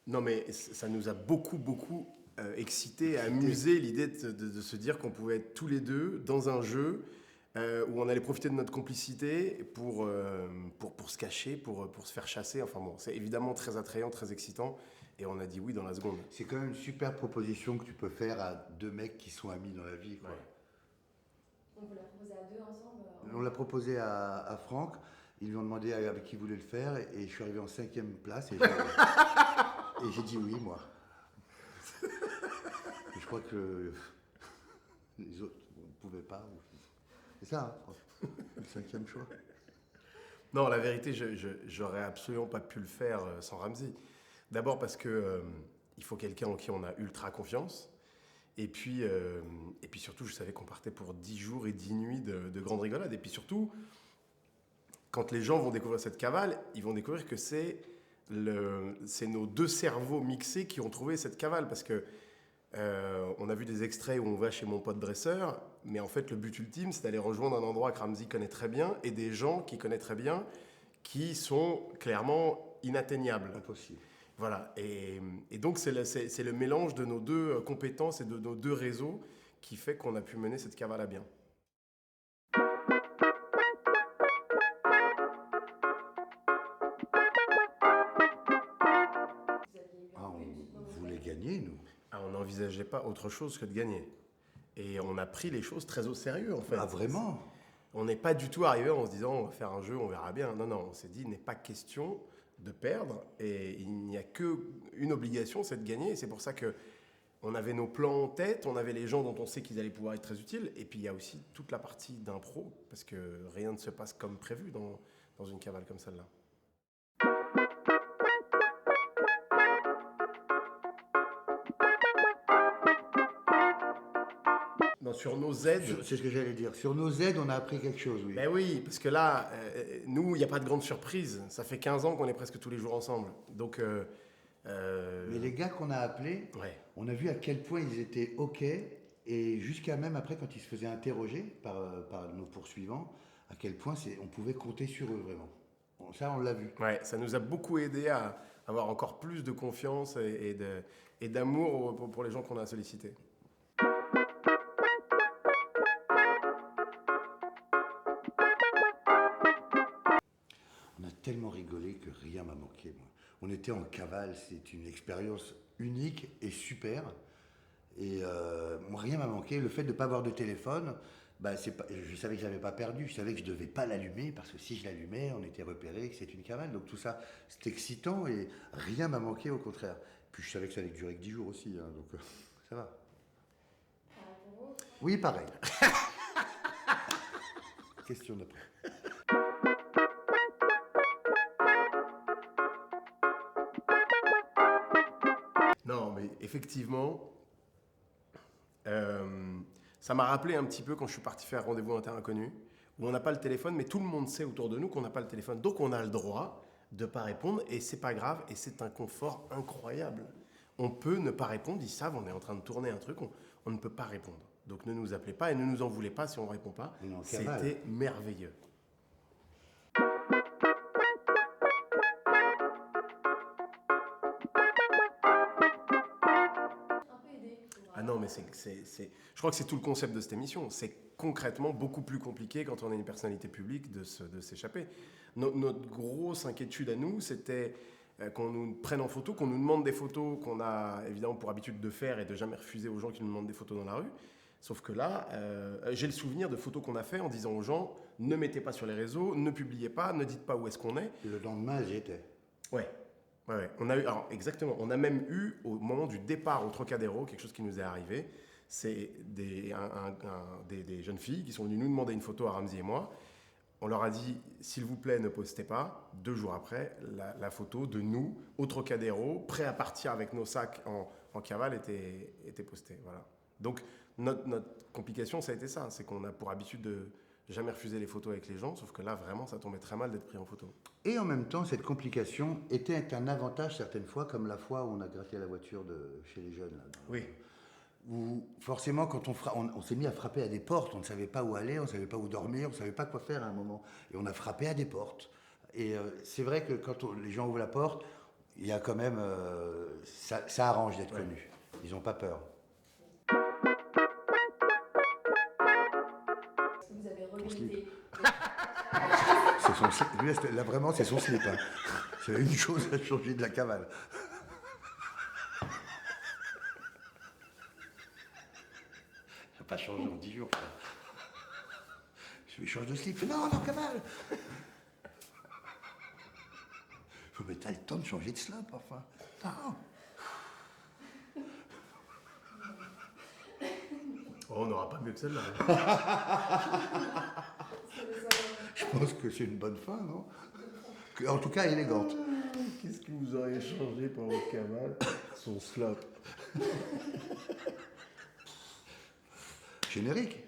Non, mais ça nous a beaucoup excité, amusé l'idée de se dire qu'on pouvait être tous les deux dans un jeu où on allait profiter de notre complicité pour se cacher, pour se faire chasser. Enfin bon, c'est évidemment très attrayant, très excitant. Et on a dit oui dans la seconde. C'est quand même une super proposition que tu peux faire à deux mecs qui sont amis dans la vie, quoi. Ouais. On peut la proposer à deux ensemble. On l'a proposé à Franck, ils lui ont demandé avec qui il voulait le faire, et je suis arrivé en 5e place, et j'ai dit oui, moi. Et je crois que les autres ne pouvaient pas. C'est ça, hein, Franck, le 5e choix. Non, la vérité, j'aurais absolument pas pu le faire sans Ramzy. D'abord parce que il faut quelqu'un en qui on a ultra confiance. Et puis surtout, je savais qu'on partait pour 10 jours et 10 nuits de grande rigolade. Et puis surtout, quand les gens vont découvrir cette cavale, ils vont découvrir que c'est nos deux cerveaux mixés qui ont trouvé cette cavale. Parce que on a vu des extraits où on va chez mon pote dresseur, mais en fait, le but ultime, c'est d'aller rejoindre un endroit que Ramzy connaît très bien et des gens qui connaît très bien qui sont clairement inatteignables. Impossible. Voilà, et donc c'est le mélange de nos deux compétences et de nos deux réseaux qui fait qu'on a pu mener cette cavale à bien. Vous aviez eu Ah, un on but dans votre voulait tête. gagner, nous. Ah, on n'envisageait pas autre chose que de gagner. Et on a pris les choses très au sérieux en fait. Ah, vraiment? On n'est pas du tout arrivé en se disant on va faire un jeu, on verra bien. Non, non, on s'est dit il n'est pas question de perdre et il n'y a qu'une obligation, c'est de gagner. Et c'est pour ça que on avait nos plans en tête, on avait les gens dont on sait qu'ils allaient pouvoir être très utiles. Et puis il y a aussi toute la partie d'impro, parce que rien ne se passe comme prévu dans une cavale comme celle-là. Non, sur nos aides, C'est ce que j'allais dire. Sur nos aides, on a appris quelque chose, oui. ben oui, parce que là, nous, il n'y a pas de grande surprise. Ça fait 15 ans qu'on est presque tous les jours ensemble. Donc, Mais les gars qu'on a appelés, ouais. on a vu à quel point ils étaient OK, et jusqu'à même après, quand ils se faisaient interroger par nos poursuivants, à quel point on pouvait compter sur eux, vraiment. Bon, ça, on l'a vu. Ouais, ça nous a beaucoup aidé à avoir encore plus de confiance et d'amour pour les gens qu'on a sollicités. On a tellement rigolé que rien m'a manqué, moi. On était en cavale, c'est une expérience unique et super. Et moi, rien m'a manqué. Le fait de ne pas avoir de téléphone, bah, je savais que je l'avais pas perdu. Je savais que je devais pas l'allumer parce que si je l'allumais, on était repéré que c'est une cavale. Donc tout ça, c'est excitant et rien m'a manqué, au contraire. Puis je savais que ça allait durer que 10 jours aussi, hein, donc ça va. Pareil pour vous. Oui, pareil. Question d'après. Non, mais effectivement, ça m'a rappelé un petit peu quand je suis parti faire rendez-vous en terre inconnue, où on n'a pas le téléphone, mais tout le monde sait autour de nous qu'on n'a pas le téléphone. Donc on a le droit de ne pas répondre, et c'est pas grave, et c'est un confort incroyable. On peut ne pas répondre, ils savent, on est en train de tourner un truc, on ne peut pas répondre. Donc ne nous appelez pas et ne nous en voulez pas si on ne répond pas. On est en cavale. C'était merveilleux. Un peu aidé pour. Ah non, mais je crois que c'est tout le concept de cette émission. C'est concrètement beaucoup plus compliqué quand on est une personnalité publique de s'échapper. Notre grosse inquiétude à nous, c'était qu'on nous prenne en photo, qu'on nous demande des photos qu'on a évidemment pour habitude de faire et de jamais refuser aux gens qui nous demandent des photos dans la rue. Sauf que là, j'ai le souvenir de photos qu'on a fait en disant aux gens ne mettez pas sur les réseaux, ne publiez pas, ne dites pas où est-ce qu'on est. Et le lendemain, j'y étais. Ouais. Ouais, ouais. On a eu, alors exactement, on a même eu au moment du départ au Trocadéro quelque chose qui nous est arrivé. C'est des jeunes filles qui sont venues nous demander une photo à Ramzy et moi. On leur a dit, s'il vous plaît, ne postez pas. 2 jours après, la photo de nous au Trocadéro, prêts à partir avec nos sacs en cavale, était postée. Voilà. Donc notre complication, ça a été ça. C'est qu'on a pour habitude de jamais refuser les photos avec les gens, sauf que là, vraiment, ça tombait très mal d'être pris en photo. Et en même temps, cette complication était un avantage certaines fois, comme la fois où on a gratté la voiture de chez les jeunes. Là, Oui. Où forcément, quand on s'est mis à frapper à des portes, on ne savait pas où aller, on ne savait pas où dormir, on ne savait pas quoi faire à un moment. Et on a frappé à des portes. Et c'est vrai que quand les gens ouvrent la porte, il y a quand même... ça arrange d'être connu. Ils n'ont pas peur. Est-ce que vous avez revisité C'est son slip. Lui, là, vraiment, c'est son slip. Hein. C'est une chose à changer de la cavale. Ça n'a pas changé en 10 jours. Ça. Je lui change de slip. Non, non, cavale. Mais t'as le temps de changer de slip, enfin. Non. Oh, on n'aura pas mieux que celle-là. Je pense que c'est une bonne fin, non? En tout cas, élégante. Qu'est-ce que vous auriez changé pour votre cavale? Son slop. Générique.